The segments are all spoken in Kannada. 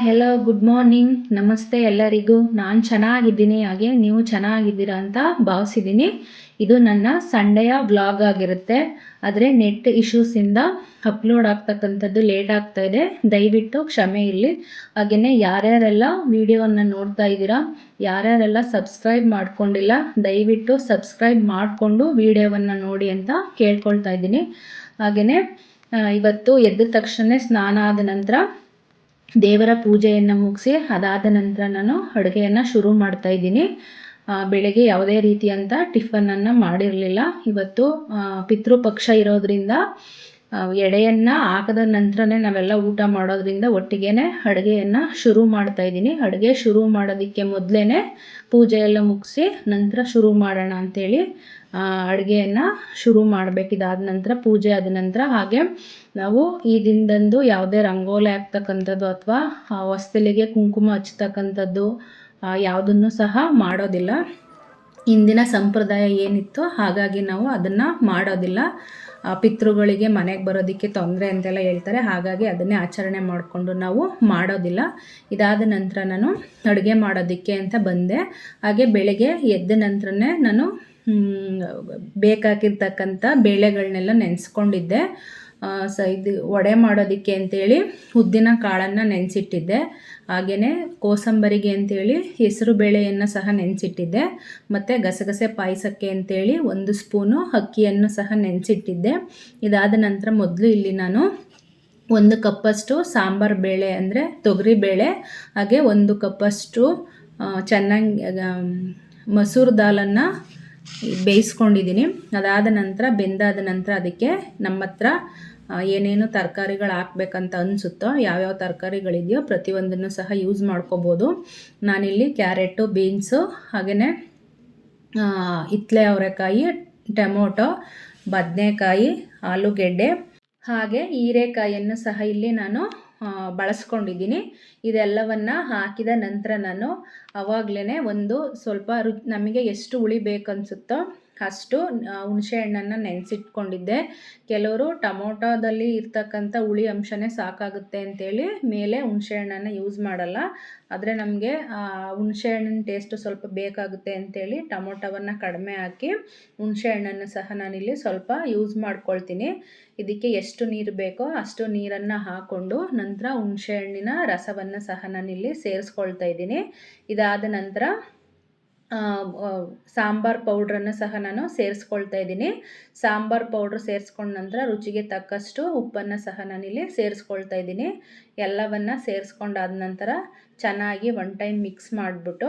ಹೆಲೋ, ಗುಡ್ ಮಾರ್ನಿಂಗ್, ನಮಸ್ತೆ ಎಲ್ಲರಿಗೂ. ನಾನು ಚೆನ್ನಾಗಿದ್ದೀನಿ, ಹಾಗೆ ನೀವು ಚೆನ್ನಾಗಿದ್ದೀರಾ ಅಂತ ಭಾವಿಸಿದ್ದೀನಿ. ಇದು ನನ್ನ ಸಂಡೆಯ ವ್ಲಾಗ್ ಆಗಿರುತ್ತೆ. ಆದರೆ ನೆಟ್ ಇಶ್ಯೂಸಿಂದ ಅಪ್ಲೋಡ್ ಆಗ್ತಕ್ಕಂಥದ್ದು ಲೇಟ್ ಆಗ್ತಾ ಇದೆ, ದಯವಿಟ್ಟು ಕ್ಷಮೆ ಇರಲಿ. ಹಾಗೆಯೇ ಯಾರ್ಯಾರೆಲ್ಲ ವಿಡಿಯೋವನ್ನು ನೋಡ್ತಾ ಇದ್ದೀರಾ, ಯಾರ್ಯಾರೆಲ್ಲ ಸಬ್ಸ್ಕ್ರೈಬ್ ಮಾಡ್ಕೊಂಡಿಲ್ಲ, ದಯವಿಟ್ಟು ಸಬ್ಸ್ಕ್ರೈಬ್ ಮಾಡಿಕೊಂಡು ವಿಡಿಯೋವನ್ನು ನೋಡಿ ಅಂತ ಕೇಳ್ಕೊಳ್ತಾ ಇದ್ದೀನಿ. ಹಾಗೆಯೇ ಇವತ್ತು ಎದ್ದ ತಕ್ಷಣ ಸ್ನಾನ ಆದ ನಂತರ ದೇವರ ಪೂಜೆಯನ್ನು ಮುಗಿಸಿ ಅದಾದ ನಂತರ ನಾನು ಅಡುಗೆಯನ್ನು ಶುರು ಮಾಡ್ತಾ ಇದ್ದೀನಿ. ಬೆಳಗ್ಗೆ ಯಾವುದೇ ರೀತಿಯಂಥ ಟಿಫನನ್ನು ಮಾಡಿರಲಿಲ್ಲ. ಇವತ್ತು ಪಿತೃಪಕ್ಷ ಇರೋದರಿಂದ ಎಡೆಯನ್ನು ಹಾಕದ ನಂತರನೇ ನಾವೆಲ್ಲ ಊಟ ಮಾಡೋದ್ರಿಂದ ಒಟ್ಟಿಗೆ ಅಡುಗೆಯನ್ನು ಶುರು ಮಾಡ್ತಾ ಇದ್ದೀನಿ. ಅಡುಗೆ ಶುರು ಮಾಡೋದಕ್ಕೆ ಮೊದಲೇ ಪೂಜೆ ಎಲ್ಲ ಮುಗಿಸಿ ನಂತರ ಶುರು ಮಾಡೋಣ ಅಂಥೇಳಿ ಅಡುಗೆಯನ್ನು ಶುರು ಮಾಡಬೇಕು. ಇದಾದ ನಂತರ ಪೂಜೆ ಆದ ನಂತರ ಹಾಗೆ ನಾವು ಈ ದಿನದಂದು ಯಾವುದೇ ರಂಗೋಲಿ ಹಾಕ್ತಕ್ಕಂಥದ್ದು ಅಥವಾ ಹೊಸ್ತಿಲಿಗೆ ಕುಂಕುಮ ಹಚ್ತಕ್ಕಂಥದ್ದು ಯಾವುದನ್ನು ಸಹ ಮಾಡೋದಿಲ್ಲ. ಇಂದಿನ ಸಂಪ್ರದಾಯ ಏನಿತ್ತು ಹಾಗಾಗಿ ನಾವು ಅದನ್ನು ಮಾಡೋದಿಲ್ಲ. ಪಿತೃಗಳಿಗೆ ಮನೆಗೆ ಬರೋದಕ್ಕೆ ತೊಂದರೆ ಅಂತೆಲ್ಲ ಹೇಳ್ತಾರೆ, ಹಾಗಾಗಿ ಅದನ್ನೇ ಆಚರಣೆ ಮಾಡಿಕೊಂಡು ನಾವು ಮಾಡೋದಿಲ್ಲ. ಇದಾದ ನಂತರ ನಾನು ಅಡುಗೆ ಮಾಡೋದಕ್ಕೆ ಅಂತ ಬಂದೆ. ಹಾಗೆ ಬೆಳಗ್ಗೆ ಎದ್ದ ನಂತರನೇ ನಾನು ಬೇಕಾಗಿರ್ತಕ್ಕಂಥ ಬೇಳೆಗಳನ್ನೆಲ್ಲ ನೆನೆಸ್ಕೊಂಡಿದ್ದೆ. ಇದು ವಡೆ ಮಾಡೋದಕ್ಕೆ ಅಂತೇಳಿ ಉದ್ದಿನ ಕಾಳನ್ನು ನೆನೆಸಿಟ್ಟಿದ್ದೆ. ಹಾಗೆಯೇ ಕೋಸಂಬರಿಗೆ ಅಂತೇಳಿ ಹೆಸರು ಬೇಳೆಯನ್ನು ಸಹ ನೆನೆಸಿಟ್ಟಿದ್ದೆ. ಮತ್ತು ಗಸಗಸೆ ಪಾಯಸಕ್ಕೆ ಅಂತೇಳಿ 1 ಸ್ಪೂನು ಅಕ್ಕಿಯನ್ನು ಸಹ ನೆನೆಸಿಟ್ಟಿದ್ದೆ. ಇದಾದ ನಂತರ ಮೊದಲು ಇಲ್ಲಿ ನಾನು 1 ಕಪ್ಪಷ್ಟು ಸಾಂಬಾರು ಬೇಳೆ ಅಂದರೆ ತೊಗರಿ ಬೇಳೆ, ಹಾಗೆ 1 ಕಪ್ಪಷ್ಟು ಚೆನ್ನಾಗಿ ಮಸೂರು ದಾಲನ್ನು ಬೇಯಿಸ್ಕೊಂಡಿದ್ದೀನಿ. ಅದಾದ ನಂತರ ಬೆಂದಾದ ನಂತರ ಅದಕ್ಕೆ ನಮ್ಮ ಹತ್ರ ಏನೇನು ತರಕಾರಿಗಳು ಹಾಕ್ಬೇಕಂತ ಅನಿಸುತ್ತೋ, ಯಾವ್ಯಾವ ತರಕಾರಿಗಳಿದೆಯೋ ಪ್ರತಿಯೊಂದನ್ನು ಸಹ ಯೂಸ್ ಮಾಡ್ಕೋಬೋದು. ನಾನಿಲ್ಲಿ ಕ್ಯಾರೆಟು, ಬೀನ್ಸು, ಹಾಗೆಯೇ ಹಿತ್ಲೆ ಅವರೆಕಾಯಿ, ಟೊಮೊಟೊ, ಬದನೆಕಾಯಿ, ಆಲೂಗೆಡ್ಡೆ ಹಾಗೆ ಹೀರೆಕಾಯಿಯನ್ನು ಸಹ ಇಲ್ಲಿ ನಾನು ಬಳಸ್ಕೊಂಡಿದ್ದೀನಿ. ಇದೆಲ್ಲವನ್ನು ಹಾಕಿದ ನಂತರ ನಾನು ಆವಾಗಲೇ ಒಂದು ಸ್ವಲ್ಪ ನಮಗೆ ಎಷ್ಟು ಹುಳಿ ಬೇಕನ್ಸುತ್ತೋ ಅಷ್ಟು ಹುಣಸೆ ಹಣ್ಣನ್ನು ನೆನೆಸಿಟ್ಕೊಂಡಿದ್ದೆ. ಕೆಲವರು ಟೊಮೊಟೊದಲ್ಲಿ ಇರ್ತಕ್ಕಂಥ ಹುಳಿ ಅಂಶನೇ ಸಾಕಾಗುತ್ತೆ ಅಂತೇಳಿ ಮೇಲೆ ಹುಣಸೆ ಹಣ್ಣನ್ನು ಯೂಸ್ ಮಾಡಲ್ಲ. ಆದರೆ ನಮಗೆ ಹುಣಸೆ ಹಣ್ಣಿನ ಟೇಸ್ಟು ಸ್ವಲ್ಪ ಬೇಕಾಗುತ್ತೆ ಅಂತೇಳಿ ಟೊಮೊಟೊವನ್ನು ಕಡಿಮೆ ಹಾಕಿ ಹುಣಸೆ ಹಣ್ಣನ್ನು ಸಹ ನಾನಿಲ್ಲಿ ಸ್ವಲ್ಪ ಯೂಸ್ ಮಾಡ್ಕೊಳ್ತೀನಿ. ಇದಕ್ಕೆ ಎಷ್ಟು ನೀರು ಬೇಕೋ ಅಷ್ಟು ನೀರನ್ನು ಹಾಕ್ಕೊಂಡು ನಂತರ ಹುಣಸೆ ಹಣ್ಣಿನ ರಸವನ್ನು ಸಹ ನಾನಿಲ್ಲಿ ಸೇರಿಸ್ಕೊಳ್ತಾ ಇದ್ದೀನಿ. ಇದಾದ ನಂತರ ಸಾಂಬಾರು ಪೌಡ್ರನ್ನು ಸಹ ನಾನು ಸೇರಿಸ್ಕೊಳ್ತಾ ಇದ್ದೀನಿ. ಸಾಂಬಾರು ಪೌಡ್ರ್ ಸೇರಿಸ್ಕೊಂಡ ನಂತರ ರುಚಿಗೆ ತಕ್ಕಷ್ಟು ಉಪ್ಪನ್ನು ಸಹ ನಾನಿಲ್ಲಿ ಸೇರಿಸ್ಕೊಳ್ತಾ ಇದ್ದೀನಿ. ಎಲ್ಲವನ್ನು ಸೇರಿಸ್ಕೊಂಡಾದ ನಂತರ ಚೆನ್ನಾಗಿ 1 ಟೈಮ್ ಮಿಕ್ಸ್ ಮಾಡಿಬಿಟ್ಟು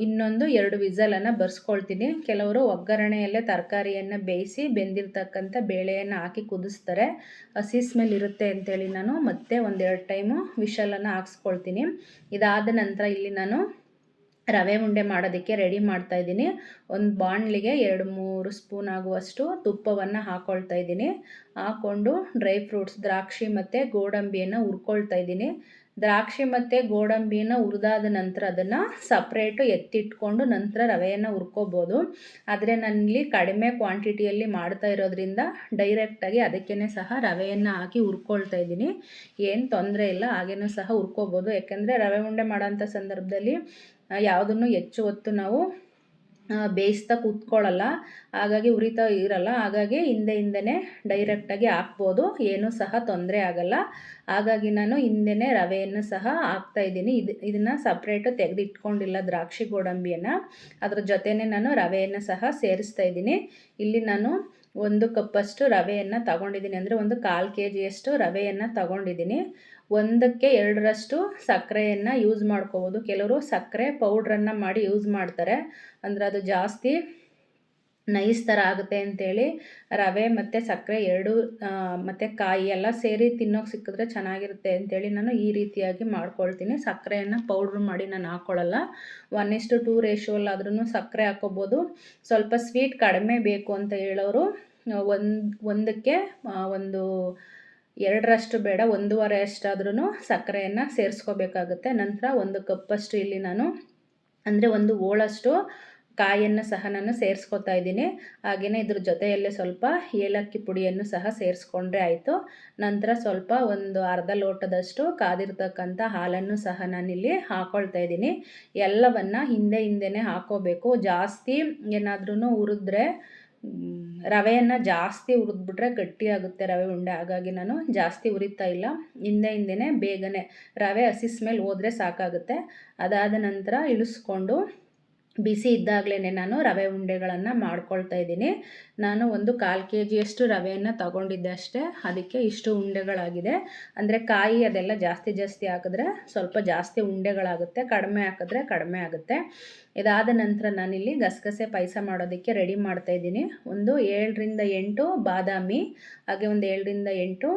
ಇನ್ನೊಂದು 2 ವಿಸಲನ್ನು ಬರ್ಸ್ಕೊಳ್ತೀನಿ. ಕೆಲವರು ಒಗ್ಗರಣೆಯಲ್ಲೇ ತರಕಾರಿಯನ್ನು ಬೇಯಿಸಿ ಬೆಂದಿರ್ತಕ್ಕಂಥ ಬೇಳೆಯನ್ನು ಹಾಕಿ ಕುದಿಸ್ತಾರೆ, ಹಸಿ ಸ್ಮೆಲ್ ಇರುತ್ತೆ ಅಂತೇಳಿ ನಾನು ಮತ್ತೆ 1-2 ಟೈಮು ವಿಷಲನ್ನು ಹಾಕ್ಸ್ಕೊಳ್ತೀನಿ. ಇದಾದ ನಂತರ ಇಲ್ಲಿ ನಾನು ರವೆ ಉಂಡೆ ಮಾಡೋದಕ್ಕೆ ರೆಡಿ ಮಾಡ್ತಾ ಇದ್ದೀನಿ. ಒಂದು ಬಾಣಲಿಗೆ 2-3 ಸ್ಪೂನ್ ಆಗುವಷ್ಟು ತುಪ್ಪವನ್ನು ಹಾಕ್ಕೊಳ್ತಾ ಇದ್ದೀನಿ. ಹಾಕ್ಕೊಂಡು ಡ್ರೈ ಫ್ರೂಟ್ಸ್ ದ್ರಾಕ್ಷಿ ಮತ್ತು ಗೋಡಂಬಿಯನ್ನು ಹುರ್ಕೊಳ್ತಾ ಇದ್ದೀನಿ. ದ್ರಾಕ್ಷಿ ಮತ್ತು ಗೋಡಂಬಿಯನ್ನು ಹುರಿದಾದ ನಂತರ ಅದನ್ನು ಸಪ್ರೇಟು ಎತ್ತಿಟ್ಕೊಂಡು ನಂತರ ರವೆಯನ್ನು ಹುರ್ಕೋಬೋದು. ಆದರೆ ನಾನಿಲ್ಲಿ ಕಡಿಮೆ ಕ್ವಾಂಟಿಟಿಯಲ್ಲಿ ಮಾಡ್ತಾ ಇರೋದ್ರಿಂದ ಡೈರೆಕ್ಟಾಗಿ ಅದಕ್ಕೇ ಸಹ ರವೆಯನ್ನು ಹಾಕಿ ಹುರ್ಕೊಳ್ತಾ ಇದ್ದೀನಿ. ಏನು ತೊಂದರೆ ಇಲ್ಲ, ಹಾಗೇನೂ ಸಹ ಹುರ್ಕೋಬೋದು. ಯಾಕೆಂದರೆ ರವೆ ಉಂಡೆ ಮಾಡೋಂಥ ಸಂದರ್ಭದಲ್ಲಿ ಯಾವುದನ್ನು ಹೆಚ್ಚು ಹೊತ್ತು ನಾವು ಬೇಯಿಸ್ತಾ ಕೂತ್ಕೊಳ್ಳಲ್ಲ, ಹಾಗಾಗಿ ಉರಿತಾ ಇರಲ್ಲ. ಹಾಗಾಗಿ ಹಿಂದೆನೇ ಡೈರೆಕ್ಟಾಗಿ ಹಾಕ್ಬೋದು, ಏನೂ ಸಹ ತೊಂದರೆ ಆಗಲ್ಲ. ಹಾಗಾಗಿ ನಾನು ಹಿಂದೆನೇ ರವೆಯನ್ನು ಸಹ ಹಾಕ್ತಾಯಿದ್ದೀನಿ. ಇದನ್ನು ಸಪ್ರೇಟು ತೆಗೆದಿಟ್ಕೊಂಡಿಲ್ಲ ದ್ರಾಕ್ಷಿ ಗೋಡಂಬಿಯನ್ನು, ಅದ್ರ ಜೊತೆನೇ ನಾನು ರವೆಯನ್ನು ಸಹ ಸೇರಿಸ್ತಾ ಇದ್ದೀನಿ. ಇಲ್ಲಿ ನಾನು 1 ಕಪ್ಪಷ್ಟು ರವೆಯನ್ನು ತಗೊಂಡಿದ್ದೀನಿ, ಅಂದರೆ 1/4 kgಯಷ್ಟು ರವೆಯನ್ನು ತಗೊಂಡಿದ್ದೀನಿ. 1ಕ್ಕೆ 2ರಷ್ಟು ಸಕ್ಕರೆಯನ್ನು ಯೂಸ್ ಮಾಡ್ಕೋಬೋದು. ಕೆಲವರು ಸಕ್ಕರೆ ಪೌಡ್ರನ್ನು ಮಾಡಿ ಯೂಸ್ ಮಾಡ್ತಾರೆ, ಅಂದರೆ ಅದು ಜಾಸ್ತಿ ನೈಸ್ ಥರ ಆಗುತ್ತೆ ಅಂತೇಳಿ ರವೆ ಮತ್ತು ಸಕ್ಕರೆ 2 ಮತ್ತು ಕಾಯಿ ಎಲ್ಲ ಸೇರಿ ತಿನ್ನೋಕೆ ಸಿಕ್ಕಿದ್ರೆ ಚೆನ್ನಾಗಿರುತ್ತೆ ಅಂತೇಳಿ ನಾನು ಈ ರೀತಿಯಾಗಿ ಮಾಡ್ಕೊಳ್ತೀನಿ. ಸಕ್ಕರೆಯನ್ನು ಪೌಡ್ರ್ ಮಾಡಿ ನಾನು ಹಾಕ್ಕೊಳ್ಳಲ್ಲ. 1:2 ರೇಷಿಯೋಲ್ಲಾದ್ರೂ ಸಕ್ಕರೆ ಹಾಕ್ಕೋಬೋದು. ಸ್ವಲ್ಪ ಸ್ವೀಟ್ ಕಡಿಮೆ ಬೇಕು ಅಂತ ಹೇಳೋರು ಒಂದಕ್ಕೆ 2ರಷ್ಟು ಬೇಡ, 1.5 ಅಷ್ಟಾದ್ರೂ ಸಕ್ಕರೆಯನ್ನು ಸೇರಿಸ್ಕೋಬೇಕಾಗುತ್ತೆ. ನಂತರ 1 ಕಪ್ಪಷ್ಟು ಇಲ್ಲಿ ನಾನು ಅಂದರೆ 1 ಹೋಳಷ್ಟು ಕಾಯನ್ನು ಸಹ ನಾನು ಸೇರಿಸ್ಕೊತಾ ಇದ್ದೀನಿ. ಹಾಗೆಯೇ ಇದ್ರ ಜೊತೆಯಲ್ಲೇ ಸ್ವಲ್ಪ ಏಲಕ್ಕಿ ಪುಡಿಯನ್ನು ಸಹ ಸೇರಿಸ್ಕೊಂಡ್ರೆ ಆಯಿತು. ನಂತರ ಸ್ವಲ್ಪ ಒಂದು ಅರ್ಧ ಲೋಟದಷ್ಟು ಕಾದಿರ್ತಕ್ಕಂಥ ಹಾಲನ್ನು ಸಹ ನಾನಿಲ್ಲಿ ಹಾಕ್ಕೊಳ್ತಾ ಇದ್ದೀನಿ. ಎಲ್ಲವನ್ನು ಹಿಂದೆನೇ ಹಾಕ್ಕೋಬೇಕು. ಜಾಸ್ತಿ ಏನಾದ್ರೂ ಹುರಿದ್ರೆ ರವೆಯನ್ನು ಜಾಸ್ತಿ ಹುರಿದ್ಬಿಟ್ರೆ ಗಟ್ಟಿಯಾಗುತ್ತೆ ರವೆ ಉಂಡೆ. ಹಾಗಾಗಿ ನಾನು ಜಾಸ್ತಿ ಹುರಿತಾ ಇಲ್ಲ, ಹಿಂದೆನೇ ಬೇಗನೆ ರವೆ ಹಸಿ ಸ್ಮೆಲ್ ಹೋದರೆ ಸಾಕಾಗುತ್ತೆ. ಅದಾದ ನಂತರ ಇಳಿಸ್ಕೊಂಡು ಬಿಸಿ ಇದ್ದಾಗಲೇ ನಾನು ರವೆ ಉಂಡೆಗಳನ್ನು ಮಾಡ್ಕೊಳ್ತಾ ಇದ್ದೀನಿ. ನಾನು ಒಂದು 1/4 kg ರವೆಯನ್ನು ತಗೊಂಡಿದ್ದೆ ಅಷ್ಟೇ, ಅದಕ್ಕೆ ಇಷ್ಟು ಉಂಡೆಗಳಾಗಿದೆ. ಅಂದರೆ ಕಾಯಿ ಅದೆಲ್ಲ ಜಾಸ್ತಿ ಹಾಕಿದ್ರೆ ಸ್ವಲ್ಪ ಜಾಸ್ತಿ ಉಂಡೆಗಳಾಗುತ್ತೆ, ಕಡಿಮೆ ಹಾಕಿದ್ರೆ ಕಡಿಮೆ ಆಗುತ್ತೆ. ಇದಾದ ನಂತರ ನಾನಿಲ್ಲಿ ಗಸಗಸೆ ಪಾಯಸ ಮಾಡೋದಕ್ಕೆ ರೆಡಿ ಮಾಡ್ತಾಯಿದ್ದೀನಿ. ಒಂದು 7ರಿಂದ 8 ಬಾದಾಮಿ, ಹಾಗೆ ಒಂದು 7ರಿಂದ 8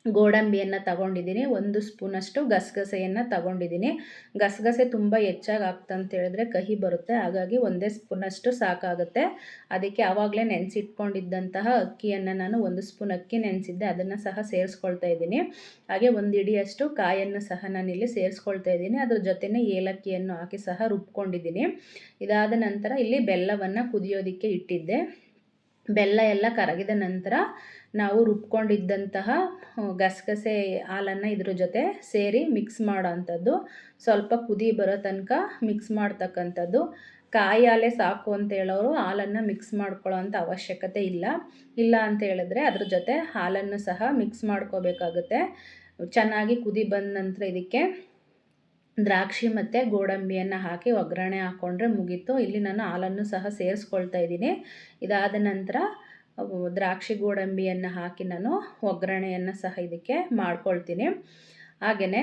ಗೋಡಂಬಿಯನ್ನು ತಗೊಂಡಿದ್ದೀನಿ. 1 ಸ್ಪೂನಷ್ಟು ಗಸಗಸೆಯನ್ನು ತಗೊಂಡಿದ್ದೀನಿ. ಗಸಗಸೆ ತುಂಬ ಹೆಚ್ಚಾಗಿ ಹಾಕ್ತಂತ ಹೇಳಿದ್ರೆ ಕಹಿ ಬರುತ್ತೆ, ಹಾಗಾಗಿ 1 ಸ್ಪೂನಷ್ಟು ಸಾಕಾಗುತ್ತೆ. ಅದಕ್ಕೆ ಆವಾಗಲೇ ನೆನೆಸಿಟ್ಕೊಂಡಿದ್ದಂತಹ ಅಕ್ಕಿಯನ್ನು ನಾನು 1 ಸ್ಪೂನ್ ಅಕ್ಕಿ ನೆನೆಸಿದ್ದೆ, ಅದನ್ನು ಸಹ ಸೇರಿಸ್ಕೊಳ್ತಾ ಇದ್ದೀನಿ. ಹಾಗೆ 1 ಹಿಡಿಯಷ್ಟು ಕಾಯನ್ನು ಸಹ ನಾನಿಲ್ಲಿ ಸೇರಿಸ್ಕೊಳ್ತಾ ಇದ್ದೀನಿ. ಅದ್ರ ಜೊತೆನೇ ಏಲಕ್ಕಿಯನ್ನು ಹಾಕಿ ಸಹ ರುಬ್ಕೊಂಡಿದ್ದೀನಿ. ಇದಾದ ನಂತರ ಇಲ್ಲಿ ಬೆಲ್ಲವನ್ನು ಕುದಿಯೋದಕ್ಕೆ ಇಟ್ಟಿದ್ದೆ. ಬೆಲ್ಲ ಎಲ್ಲ ಕರಗಿದ ನಂತರ ನಾವು ರುಬ್ಕೊಂಡಿದ್ದಂತಹ ಗಸಗಸೆ ಹಾಲನ್ನು ಇದ್ರ ಜೊತೆ ಸೇರಿ ಮಿಕ್ಸ್ ಮಾಡೋ ಅಂಥದ್ದು. ಸ್ವಲ್ಪ ಕುದಿ ಬರೋ ತನಕ ಮಿಕ್ಸ್ ಮಾಡ್ತಕ್ಕಂಥದ್ದು. ಕಾಯಿ ಹಾಲೇ ಸಾಕು ಅಂತ ಹೇಳೋರು ಹಾಲನ್ನು ಮಿಕ್ಸ್ ಮಾಡ್ಕೊಳ್ಳೋ ಅಂಥ ಅವಶ್ಯಕತೆ ಇಲ್ಲ ಅಂತ ಹೇಳಿದ್ರೆ ಅದ್ರ ಜೊತೆ ಹಾಲನ್ನು ಸಹ ಮಿಕ್ಸ್ ಮಾಡ್ಕೋಬೇಕಾಗುತ್ತೆ. ಚೆನ್ನಾಗಿ ಕುದಿ ಬಂದ ನಂತರ ಇದಕ್ಕೆ ದ್ರಾಕ್ಷಿ ಮತ್ತು ಗೋಡಂಬಿಯನ್ನು ಹಾಕಿ ಒಗ್ಗರಣೆ ಹಾಕ್ಕೊಂಡ್ರೆ ಮುಗೀತು. ಇಲ್ಲಿ ನಾನು ಹಾಲನ್ನು ಸಹ ಸೇರಿಸ್ಕೊಳ್ತಾ ಇದ್ದೀನಿ. ಇದಾದ ನಂತರ ದ್ರಾಕ್ಷಿ ಗೋಡಂಬಿಯನ್ನು ಹಾಕಿ ನಾನು ಒಗ್ಗರಣೆಯನ್ನು ಸಹ ಇದಕ್ಕೆ ಮಾಡ್ಕೊಳ್ತೀನಿ. ಹಾಗೆಯೇ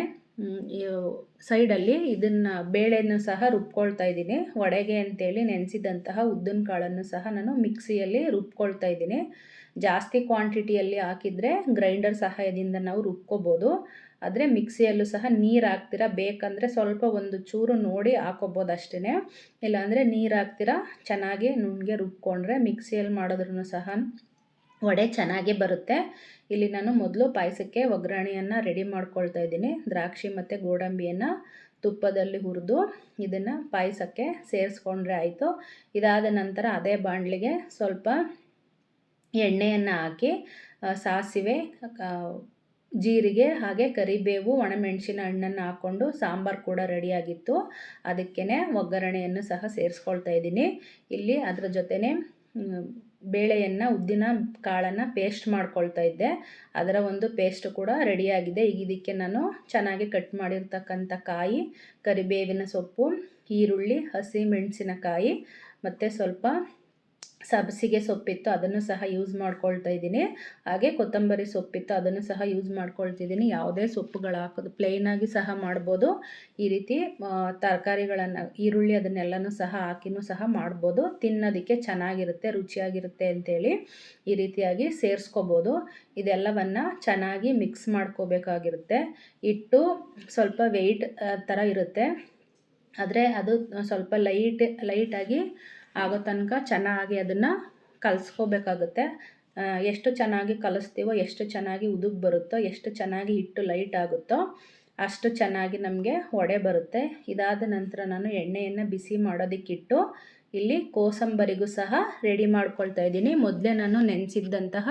ಸೈಡಲ್ಲಿ ಇದನ್ನು ಬೇಳೆಯನ್ನು ಸಹ ರುಬ್ಕೊಳ್ತಾ ಇದ್ದೀನಿ. ವಡೆಗೆ ಅಂತೇಳಿ ನೆನೆಸಿದಂತಹ ಉದ್ದಿನ ಕಾಳನ್ನು ಸಹ ನಾನು ಮಿಕ್ಸಿಯಲ್ಲಿ ರುಬ್ಕೊಳ್ತಾ ಇದ್ದೀನಿ. ಜಾಸ್ತಿ ಕ್ವಾಂಟಿಟಿಯಲ್ಲಿ ಹಾಕಿದರೆ ಗ್ರೈಂಡರ್ ಸಹಾಯದಿಂದ ನಾವು ರುಬ್ಕೋಬೋದು. ಆದರೆ ಮಿಕ್ಸಿಯಲ್ಲೂ ಸಹ ನೀರು ಹಾಕ್ತೀರಾ ಬೇಕಂದರೆ ಸ್ವಲ್ಪ ಒಂದು ಚೂರು ನೋಡಿ ಹಾಕೋಬೋದು ಅಷ್ಟೇ. ಇಲ್ಲಾಂದರೆ ನೀರು ಹಾಕ್ತೀರಾ ಚೆನ್ನಾಗಿ ನುಣ್ಣಗೆ ರುಬ್ಕೊಂಡ್ರೆ ಮಿಕ್ಸಿಯಲ್ಲಿ ಮಾಡಿದ್ರೂ ಸಹ ವಡೆ ಚೆನ್ನಾಗೇ ಬರುತ್ತೆ. ಇಲ್ಲಿ ನಾನು ಮೊದಲು ಪಾಯಸಕ್ಕೆ ಒಗ್ಗರಣೆಯನ್ನು ರೆಡಿ ಮಾಡ್ಕೊಳ್ತಾ ಇದ್ದೀನಿ. ದ್ರಾಕ್ಷಿ ಮತ್ತು ಗೋಡಂಬಿಯನ್ನು ತುಪ್ಪದಲ್ಲಿ ಹುರಿದು ಇದನ್ನು ಪಾಯಸಕ್ಕೆ ಸೇರಿಸ್ಕೊಂಡ್ರೆ ಆಯಿತು. ಇದಾದ ನಂತರ ಅದೇ ಬಾಣಲಿಗೆ ಸ್ವಲ್ಪ ಎಣ್ಣೆಯನ್ನು ಹಾಕಿ ಸಾಸಿವೆ, ಜೀರಿಗೆ ಹಾಗೆ ಕರಿಬೇವು, ಒಣಮೆಣಸಿನ ಹಣ್ಣನ್ನು ಹಾಕ್ಕೊಂಡು ಸಾಂಬಾರು ಕೂಡ ರೆಡಿಯಾಗಿತ್ತು. ಅದಕ್ಕೇ ಒಗ್ಗರಣೆಯನ್ನು ಸಹ ಸೇರಿಸ್ಕೊಳ್ತಾ ಇದ್ದೀನಿ. ಇಲ್ಲಿ ಅದರ ಜೊತೆನೇ ಬೇಳೆಯನ್ನು ಉದ್ದಿನ ಕಾಳನ್ನು ಪೇಸ್ಟ್ ಮಾಡ್ಕೊಳ್ತಾ ಇದ್ದೆ, ಅದರ ಒಂದು ಪೇಸ್ಟ್ ಕೂಡ ರೆಡಿಯಾಗಿದೆ. ಈಗ ಇದಕ್ಕೆ ನಾನು ಚೆನ್ನಾಗಿ ಕಟ್ ಮಾಡಿರ್ತಕ್ಕಂಥ ಕಾಯಿ, ಕರಿಬೇವಿನ ಸೊಪ್ಪು, ಈರುಳ್ಳಿ, ಹಸಿಮೆಣಸಿನಕಾಯಿ ಮತ್ತು ಸ್ವಲ್ಪ ಸಬ್ಬಸಿಗೆ ಸೊಪ್ಪಿತ್ತು ಅದನ್ನು ಸಹ ಯೂಸ್ ಮಾಡ್ಕೊಳ್ತಾ ಇದ್ದೀನಿ. ಹಾಗೆ ಕೊತ್ತಂಬರಿ ಸೊಪ್ಪಿತ್ತು ಅದನ್ನು ಸಹ ಯೂಸ್ ಮಾಡ್ಕೊಳ್ತಿದ್ದೀನಿ. ಯಾವುದೇ ಸೊಪ್ಪುಗಳು ಹಾಕೋದು ಪ್ಲೇನಾಗಿ ಸಹ ಮಾಡ್ಬೋದು. ಈ ರೀತಿ ತರಕಾರಿಗಳನ್ನು ಈರುಳ್ಳಿ ಅದನ್ನೆಲ್ಲನೂ ಸಹ ಹಾಕಿನೂ ಸಹ ಮಾಡ್ಬೋದು. ತಿನ್ನೋದಕ್ಕೆ ಚೆನ್ನಾಗಿರುತ್ತೆ, ರುಚಿಯಾಗಿರುತ್ತೆ ಅಂಥೇಳಿ ಈ ರೀತಿಯಾಗಿ ಸೇರಿಸ್ಕೋಬೋದು. ಇದೆಲ್ಲವನ್ನು ಚೆನ್ನಾಗಿ ಮಿಕ್ಸ್ ಮಾಡ್ಕೋಬೇಕಾಗಿರುತ್ತೆ. ಹಿಟ್ಟು ಸ್ವಲ್ಪ ವೆಯ್ಟ್ ಥರ ಇರುತ್ತೆ, ಆದರೆ ಅದು ಸ್ವಲ್ಪ ಲೈಟಾಗಿ ಆಗೋ ತನಕ ಚೆನ್ನಾಗಿ ಅದನ್ನು ಕಲಿಸ್ಕೋಬೇಕಾಗುತ್ತೆ. ಎಷ್ಟು ಚೆನ್ನಾಗಿ ಕಲಿಸ್ತೀವೋ, ಎಷ್ಟು ಚೆನ್ನಾಗಿ ಉದುಗ್ ಬರುತ್ತೋ, ಎಷ್ಟು ಚೆನ್ನಾಗಿ ಹಿಟ್ಟು ಲೈಟ್ ಆಗುತ್ತೋ ಅಷ್ಟು ಚೆನ್ನಾಗಿ ನಮಗೆ ವಡೆ ಬರುತ್ತೆ. ಇದಾದ ನಂತರ ನಾನು ಎಣ್ಣೆಯನ್ನು ಬಿಸಿ ಮಾಡೋದಕ್ಕಿಟ್ಟು ಇಲ್ಲಿ ಕೋಸಂಬರಿಗೂ ಸಹ ರೆಡಿ ಮಾಡ್ಕೊಳ್ತಾ ಇದ್ದೀನಿ. ಮೊದಲೇ ನಾನು ನೆನೆಸಿದ್ದಂತಹ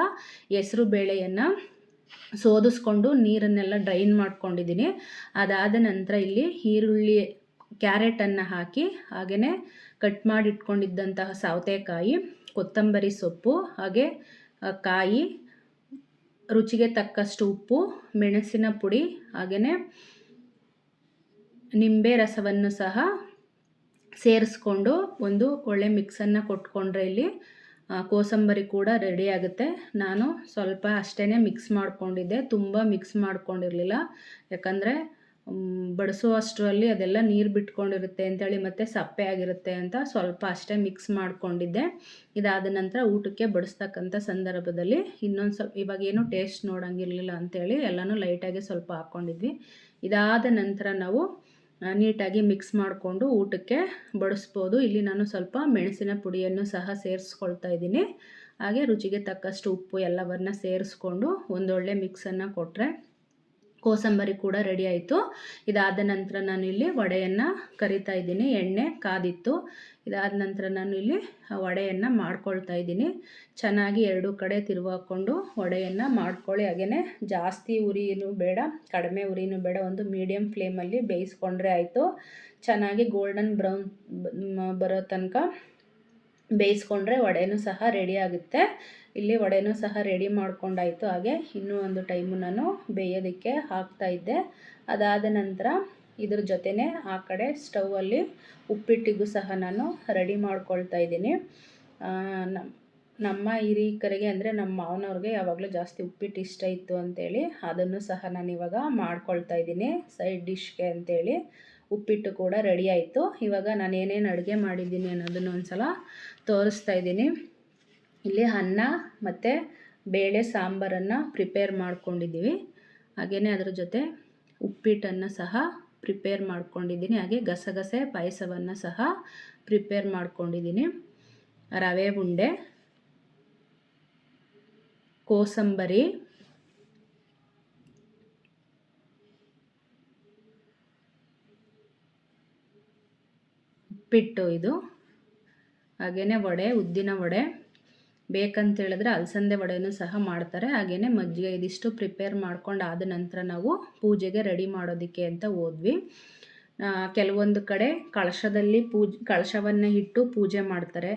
ಹೆಸರು ಬೇಳೆಯನ್ನು ಸೋದಿಸ್ಕೊಂಡು ನೀರನ್ನೆಲ್ಲ ಡ್ರೈನ್ ಮಾಡ್ಕೊಂಡಿದ್ದೀನಿ. ಅದಾದ ನಂತರ ಇಲ್ಲಿ ಈರುಳ್ಳಿ, ಕ್ಯಾರೆಟನ್ನು ಹಾಕಿ ಹಾಗೆಯೇ ಕಟ್ ಮಾಡಿ ಇಟ್ಕೊಂಡಿದ್ದಂತಹ ಸೌತೆಕಾಯಿ, ಕೊತ್ತಂಬರಿ ಸೊಪ್ಪು, ಹಾಗೆ ಕಾಯಿ, ರುಚಿಗೆ ತಕ್ಕಷ್ಟು ಉಪ್ಪು, ಮೆಣಸಿನ ಪುಡಿ, ಹಾಗೆಯೇ ನಿಂಬೆ ರಸವನ್ನು ಸಹ ಸೇರಿಸ್ಕೊಂಡು ಒಂದು ಒಳ್ಳೆ ಮಿಕ್ಸನ್ನು ಕೊಟ್ಕೊಂಡ್ರೆ ಇಲ್ಲಿ ಕೋಸಂಬರಿ ಕೂಡ ರೆಡಿ ಆಗುತ್ತೆ. ನಾನು ಸ್ವಲ್ಪ ಅಷ್ಟೇ ಮಿಕ್ಸ್ ಮಾಡ್ಕೊಂಡಿದ್ದೆ, ತುಂಬ ಮಿಕ್ಸ್ ಮಾಡ್ಕೊಂಡಿರಲಿಲ್ಲ. ಯಾಕಂದರೆ ಬಡಿಸುವಷ್ಟರಲ್ಲಿ ಅದೆಲ್ಲ ನೀರು ಬಿಟ್ಕೊಂಡಿರುತ್ತೆ ಅಂಥೇಳಿ ಮತ್ತು ಸಪ್ಪೆ ಆಗಿರುತ್ತೆ ಅಂತ ಸ್ವಲ್ಪ ಅಷ್ಟೇ ಮಿಕ್ಸ್ ಮಾಡ್ಕೊಂಡಿದ್ದೆ. ಇದಾದ ನಂತರ ಊಟಕ್ಕೆ ಬಡಿಸ್ತಕ್ಕಂಥ ಸಂದರ್ಭದಲ್ಲಿ ಇನ್ನೊಂದು ಸ್ವಲ್ಪ ಇವಾಗೇನು ಟೇಸ್ಟ್ ನೋಡೋಂಗಿರಲಿಲ್ಲ ಅಂಥೇಳಿ ಎಲ್ಲನೂ ಲೈಟಾಗಿ ಸ್ವಲ್ಪ ಹಾಕ್ಕೊಂಡಿದ್ವಿ. ಇದಾದ ನಂತರ ನಾವು ನೀಟಾಗಿ ಮಿಕ್ಸ್ ಮಾಡಿಕೊಂಡು ಊಟಕ್ಕೆ ಬಡಿಸ್ಬೋದು. ಇಲ್ಲಿ ನಾನು ಸ್ವಲ್ಪ ಮೆಣಸಿನ ಪುಡಿಯನ್ನು ಸಹ ಸೇರಿಸ್ಕೊಳ್ತಾ ಇದ್ದೀನಿ. ಹಾಗೆ ರುಚಿಗೆ ತಕ್ಕಷ್ಟು ಉಪ್ಪು ಎಲ್ಲವನ್ನು ಸೇರಿಸ್ಕೊಂಡು ಒಂದೊಳ್ಳೆ ಮಿಕ್ಸನ್ನು ಕೊಟ್ಟರೆ ಕೋಸಂಬರಿ ಕೂಡ ರೆಡಿ ಆಯಿತು. ಇದಾದ ನಂತರ ನಾನು ಇಲ್ಲಿ ವಡೆಯನ್ನು ಕರಿತಾ ಇದ್ದೀನಿ. ಎಣ್ಣೆ ಕಾದಿತ್ತು. ಇದಾದ ನಂತರ ನಾನು ಇಲ್ಲಿ ವಡೆಯನ್ನು ಮಾಡ್ಕೊಳ್ತಾ ಇದ್ದೀನಿ. ಚೆನ್ನಾಗಿ ಎರಡೂ ಕಡೆ ತಿರುವಾಕೊಂಡು ವಡೆಯನ್ನು ಮಾಡ್ಕೊಳ್ಳಿ. ಹಾಗೆಯೇ ಜಾಸ್ತಿ ಉರಿನೂ ಬೇಡ, ಕಡಿಮೆ ಉರಿನೂ ಬೇಡ, ಒಂದು ಮೀಡಿಯಮ್ ಫ್ಲೇಮಲ್ಲಿ ಬೇಯಿಸ್ಕೊಂಡ್ರೆ ಆಯಿತು. ಚೆನ್ನಾಗಿ ಗೋಲ್ಡನ್ ಬ್ರೌನ್ ಬರೋ ತನಕ ಬೇಯಿಸ್ಕೊಂಡ್ರೆ ವಡೆನೂ ಸಹ ರೆಡಿ ಆಗುತ್ತೆ. ಇಲ್ಲಿ ವಡೆನೂ ಸಹ ರೆಡಿ ಮಾಡ್ಕೊಂಡಾಯಿತು. ಹಾಗೆ ಇನ್ನೂ ಒಂದು ಟೈಮು ನಾನು ಬೇಯೋದಕ್ಕೆ ಹಾಕ್ತಾಯಿದ್ದೆ. ಅದಾದ ನಂತರ ಇದ್ರ ಜೊತೆನೇ ಆ ಕಡೆ ಸ್ಟೌವಲ್ಲಿ ಉಪ್ಪಿಟ್ಟಿಗೂ ಸಹ ನಾನು ರೆಡಿ ಮಾಡ್ಕೊಳ್ತಾ ಇದ್ದೀನಿ. ನಮ್ಮ ಹಿರೀಕರಿಗೆ ಅಂದರೆ ನಮ್ಮ ಮಾವನವ್ರಿಗೆ ಯಾವಾಗಲೂ ಜಾಸ್ತಿ ಉಪ್ಪಿಟ್ಟು ಇಷ್ಟ ಇತ್ತು ಅಂಥೇಳಿ ಅದನ್ನು ಸಹ ನಾನು ಇವಾಗ ಮಾಡ್ಕೊಳ್ತಾ ಇದ್ದೀನಿ ಸೈಡ್ ಡಿಶ್ಗೆ ಅಂಥೇಳಿ. ಉಪ್ಪಿಟ್ಟು ಕೂಡ ರೆಡಿ ಆಯಿತು. ಇವಾಗ ನಾನು ಏನೇನು ಅಡುಗೆ ಮಾಡಿದ್ದೀನಿ ಅನ್ನೋದನ್ನು ಒಂದು ಸಲ ತೋರಿಸ್ತಾ ಇದ್ದೀನಿ. ಇಲ್ಲಿ ಅನ್ನ ಮತ್ತು ಬೇಳೆ ಸಾಂಬಾರನ್ನು ಪ್ರಿಪೇರ್ ಮಾಡ್ಕೊಂಡಿದ್ದೀವಿ. ಹಾಗೆಯೇ ಅದರ ಜೊತೆ ಉಪ್ಪಿಟ್ಟನ್ನು ಸಹ ಪ್ರಿಪೇರ್ ಮಾಡ್ಕೊಂಡಿದ್ದೀನಿ. ಹಾಗೆ ಗಸಗಸೆ ಪಾಯಸವನ್ನು ಸಹ ಪ್ರಿಪೇರ್ ಮಾಡ್ಕೊಂಡಿದ್ದೀನಿ. ರವೆ ಉಂಡೆ, ಕೋಸಂಬರಿ, ಉಪ್ಪಿಟ್ಟು ಇದು. ಹಾಗೆಯೇ ವಡೆ, ಉದ್ದಿನ ವಡೆ, ಬೇಕಂತ ಹೇಳಿದ್ರೆ ಅಲಸಂದೆ ವಡೆನೂ ಸಹ ಮಾಡ್ತಾರೆ. ಹಾಗೆಯೇ ಮಜ್ಜಿಗೆ, ಇದಿಷ್ಟು ಪ್ರಿಪೇರ್ ಮಾಡ್ಕೊಂಡು ಆದ ನಂತರ ನಾವು ಪೂಜೆಗೆ ರೆಡಿ ಮಾಡೋದಕ್ಕೆ ಅಂತ ಹೋದ್ವಿ. ಕೆಲವೊಂದು ಕಡೆ ಕಳಶದಲ್ಲಿ ಕಳಶವನ್ನು ಇಟ್ಟು ಪೂಜೆ ಮಾಡ್ತಾರೆ.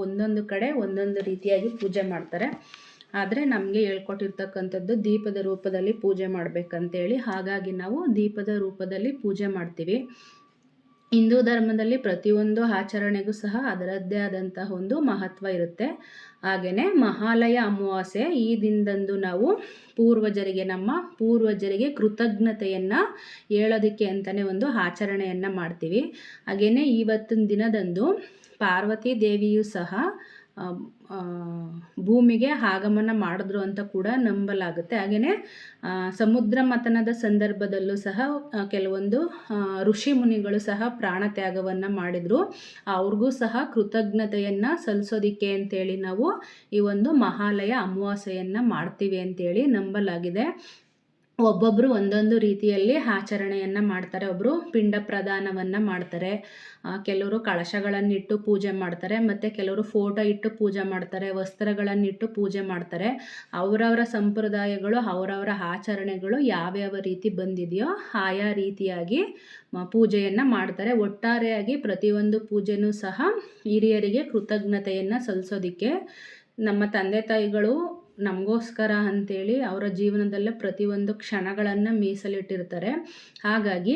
ಒಂದೊಂದು ಕಡೆ ಒಂದೊಂದು ರೀತಿಯಾಗಿ ಪೂಜೆ ಮಾಡ್ತಾರೆ. ಆದರೆ ನಮಗೆ ಹೇಳ್ಕೊಟ್ಟಿರ್ತಕ್ಕಂಥದ್ದು ದೀಪದ ರೂಪದಲ್ಲಿ ಪೂಜೆ ಮಾಡಬೇಕಂತೇಳಿ, ಹಾಗಾಗಿ ನಾವು ದೀಪದ ರೂಪದಲ್ಲಿ ಪೂಜೆ ಮಾಡ್ತೀವಿ. ಹಿಂದೂ ಧರ್ಮದಲ್ಲಿ ಪ್ರತಿಯೊಂದು ಆಚರಣೆಗೂ ಸಹ ಅದರದ್ದೇ ಆದಂತಹ ಒಂದು ಮಹತ್ವ ಇರುತ್ತೆ. ಹಾಗೆಯೇ ಮಹಾಲಯ ಅಮಾವಾಸ್ಯೆ ಈ ದಿನದಂದು ನಾವು ನಮ್ಮ ಪೂರ್ವಜರಿಗೆ ಕೃತಜ್ಞತೆಯನ್ನು ಹೇಳೋದಕ್ಕೆ ಅಂತಲೇ ಒಂದು ಆಚರಣೆಯನ್ನು ಮಾಡ್ತೀವಿ. ಹಾಗೆಯೇ ಇವತ್ತಿನ ದಿನದಂದು ಪಾರ್ವತಿ ದೇವಿಯು ಸಹ ಭೂಮಿಗೆ ಆಗಮನ ಮಾಡಿದ್ರು ಅಂತ ಕೂಡ ನಂಬಲಾಗುತ್ತೆ. ಹಾಗೆಯೇ ಸಮುದ್ರ ಮಥನದ ಸಂದರ್ಭದಲ್ಲೂ ಸಹ ಕೆಲವೊಂದು ಋಷಿ ಮುನಿಗಳು ಸಹ ಪ್ರಾಣ ತ್ಯಾಗವನ್ನು ಮಾಡಿದರು. ಅವ್ರಿಗೂ ಸಹ ಕೃತಜ್ಞತೆಯನ್ನು ಸಲ್ಲಿಸೋದಕ್ಕೆ ಅಂತೇಳಿ ನಾವು ಈ ಒಂದು ಮಹಾಲಯ ಅಮಾವಾಸ್ಯೆಯನ್ನು ಮಾಡ್ತೀವಿ ಅಂತೇಳಿ ನಂಬಲಾಗಿದೆ. ಒಬ್ಬೊಬ್ಬರು ಒಂದೊಂದು ರೀತಿಯಲ್ಲಿ ಆಚರಣೆಯನ್ನು ಮಾಡ್ತಾರೆ. ಒಬ್ಬರು ಪಿಂಡ ಪ್ರದಾನವನ್ನು ಮಾಡ್ತಾರೆ, ಕೆಲವರು ಕಳಶಗಳನ್ನಿಟ್ಟು ಪೂಜೆ ಮಾಡ್ತಾರೆ, ಮತ್ತು ಕೆಲವರು ಫೋಟೋ ಇಟ್ಟು ಪೂಜೆ ಮಾಡ್ತಾರೆ, ವಸ್ತ್ರಗಳನ್ನಿಟ್ಟು ಪೂಜೆ ಮಾಡ್ತಾರೆ. ಅವರವರ ಸಂಪ್ರದಾಯಗಳು, ಅವರವರ ಆಚರಣೆಗಳು ಯಾವ್ಯಾವ ರೀತಿ ಬಂದಿದೆಯೋ ಆಯಾ ರೀತಿಯಾಗಿ ಪೂಜೆಯನ್ನು ಮಾಡ್ತಾರೆ. ಒಟ್ಟಾರೆಯಾಗಿ ಪ್ರತಿಯೊಂದು ಪೂಜೆನೂ ಸಹ ಹಿರಿಯರಿಗೆ ಕೃತಜ್ಞತೆಯನ್ನು ಸಲ್ಲಿಸೋದಕ್ಕೆ, ನಮ್ಮ ತಂದೆ ತಾಯಿಗಳು ನಮಗೋಸ್ಕರ ಅಂಥೇಳಿ ಅವರ ಜೀವನದಲ್ಲೇ ಪ್ರತಿಯೊಂದು ಕ್ಷಣಗಳನ್ನು ಮೀಸಲಿಟ್ಟಿರ್ತಾರೆ. ಹಾಗಾಗಿ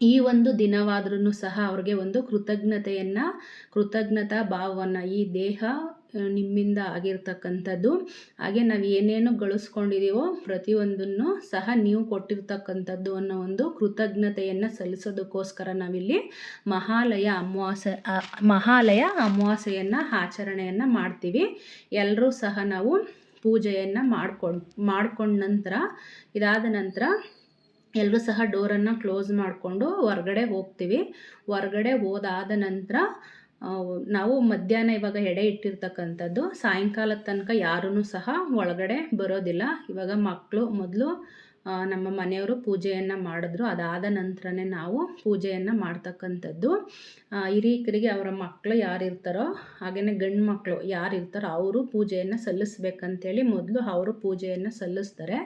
ಈ ಒಂದು ದಿನವಾದ್ರೂ ಸಹ ಅವ್ರಿಗೆ ಒಂದು ಕೃತಜ್ಞತಾ ಭಾವವನ್ನು, ಈ ದೇಹ ನಿಮ್ಮಿಂದ ಆಗಿರ್ತಕ್ಕಂಥದ್ದು, ಹಾಗೆ ನಾವು ಏನೇನು ಗಳಿಸ್ಕೊಂಡಿದ್ದೀವೋ ಪ್ರತಿಯೊಂದನ್ನು ಸಹ ನೀವು ಕೊಟ್ಟಿರ್ತಕ್ಕಂಥದ್ದು ಅನ್ನೋ ಒಂದು ಕೃತಜ್ಞತೆಯನ್ನು ಸಲ್ಲಿಸೋದಕ್ಕೋಸ್ಕರ ನಾವಿಲ್ಲಿ ಮಹಾಲಯ ಅಮಾವಾಸ್ಯೆಯನ್ನು ಆಚರಣೆಯನ್ನು ಮಾಡ್ತೀವಿ. ಎಲ್ಲರೂ ಸಹ ನಾವು ಪೂಜೆಯನ್ನು ಮಾಡ್ಕೊಂಡ ನಂತರ, ಇದಾದ ನಂತರ ಎಲ್ಲರೂ ಸಹ ಡೋರನ್ನು ಕ್ಲೋಸ್ ಮಾಡಿಕೊಂಡು ಹೊರಗಡೆ ಹೋಗ್ತೀವಿ. ಹೊರಗಡೆ ಹೋದಾದ ನಂತರ ನಾವು ಮಧ್ಯಾಹ್ನ ಇವಾಗ ಎಡೆ ಇಟ್ಟಿರ್ತಕ್ಕಂಥದ್ದು, ಸಾಯಂಕಾಲದ ತನಕ ಯಾರೂ ಸಹ ಒಳಗಡೆ ಬರೋದಿಲ್ಲ. ಇವಾಗ ಮಕ್ಕಳು ಮೊದಲು ನಮ್ಮ ಮನೆಯವರು ಪೂಜೆಯನ್ನು ಮಾಡಿದ್ರು. ಅದಾದ ನಂತರನೇ ನಾವು ಪೂಜೆಯನ್ನು ಮಾಡ್ತಕ್ಕಂಥದ್ದು. ಹಿರೀಕರಿಗೆ ಅವರ ಮಕ್ಕಳು ಯಾರಿರ್ತಾರೋ, ಹಾಗೆಯೇ ಗಂಡು ಮಕ್ಕಳು ಯಾರಿರ್ತಾರೋ ಅವರು ಪೂಜೆಯನ್ನು ಸಲ್ಲಿಸ್ಬೇಕಂತೇಳಿ ಮೊದಲು ಅವರು ಪೂಜೆಯನ್ನು ಸಲ್ಲಿಸ್ತಾರೆ.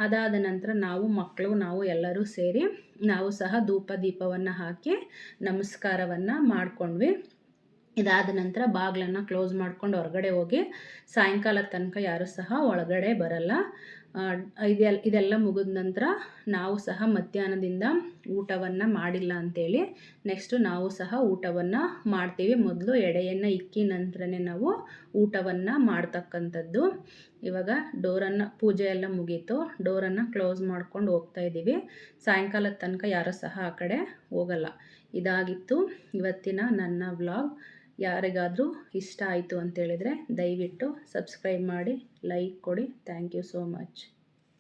ಅದಾದ ನಂತರ ನಾವು ಎಲ್ಲರೂ ಸೇರಿ ನಾವು ಸಹ ಧೂಪ ದೀಪವನ್ನು ಹಾಕಿ ನಮಸ್ಕಾರವನ್ನು ಮಾಡ್ಕೊಂಡ್ವಿ. ಇದಾದ ನಂತರ ಬಾಗಿಲನ್ನು ಕ್ಲೋಸ್ ಮಾಡ್ಕೊಂಡು ಹೊರಗಡೆ ಹೋಗಿ ಸಾಯಂಕಾಲದ ತನಕ ಯಾರೂ ಸಹ ಒಳಗಡೆ ಬರಲ್ಲ. ಇದೆಲ್ಲ ಮುಗಿದ ನಂತರ ನಾವು ಸಹ ಮಧ್ಯಾಹ್ನದಿಂದ ಊಟವನ್ನು ಮಾಡಿಲ್ಲ ಅಂಥೇಳಿ ನೆಕ್ಸ್ಟು ನಾವು ಸಹ ಊಟವನ್ನು ಮಾಡ್ತೀವಿ. ಮೊದಲು ಎಡೆಯನ್ನು ಇಕ್ಕಿ ನಂತರನೇ ನಾವು ಊಟವನ್ನು ಮಾಡ್ತಕ್ಕಂಥದ್ದು. ಇವಾಗ ಪೂಜೆ ಎಲ್ಲ ಮುಗೀತು, ಡೋರನ್ನು ಕ್ಲೋಸ್ ಮಾಡ್ಕೊಂಡು ಹೋಗ್ತಾ ಇದ್ದೀವಿ. ಸಾಯಂಕಾಲದ ತನಕ ಯಾರೂ ಸಹ ಆ ಕಡೆ ಹೋಗಲ್ಲ. ಇದಾಗಿತ್ತು ಇವತ್ತಿನ ನನ್ನ ವ್ಲಾಗ್. ಯಾರಿಗಾದರೂ ಇಷ್ಟ ಆಯಿತು ಅಂತೇಳಿದರೆ ದಯವಿಟ್ಟು ಸಬ್ಸ್ಕ್ರೈಬ್ ಮಾಡಿ, ಲೈಕ್ ಕೊಡಿ. Thank you so much.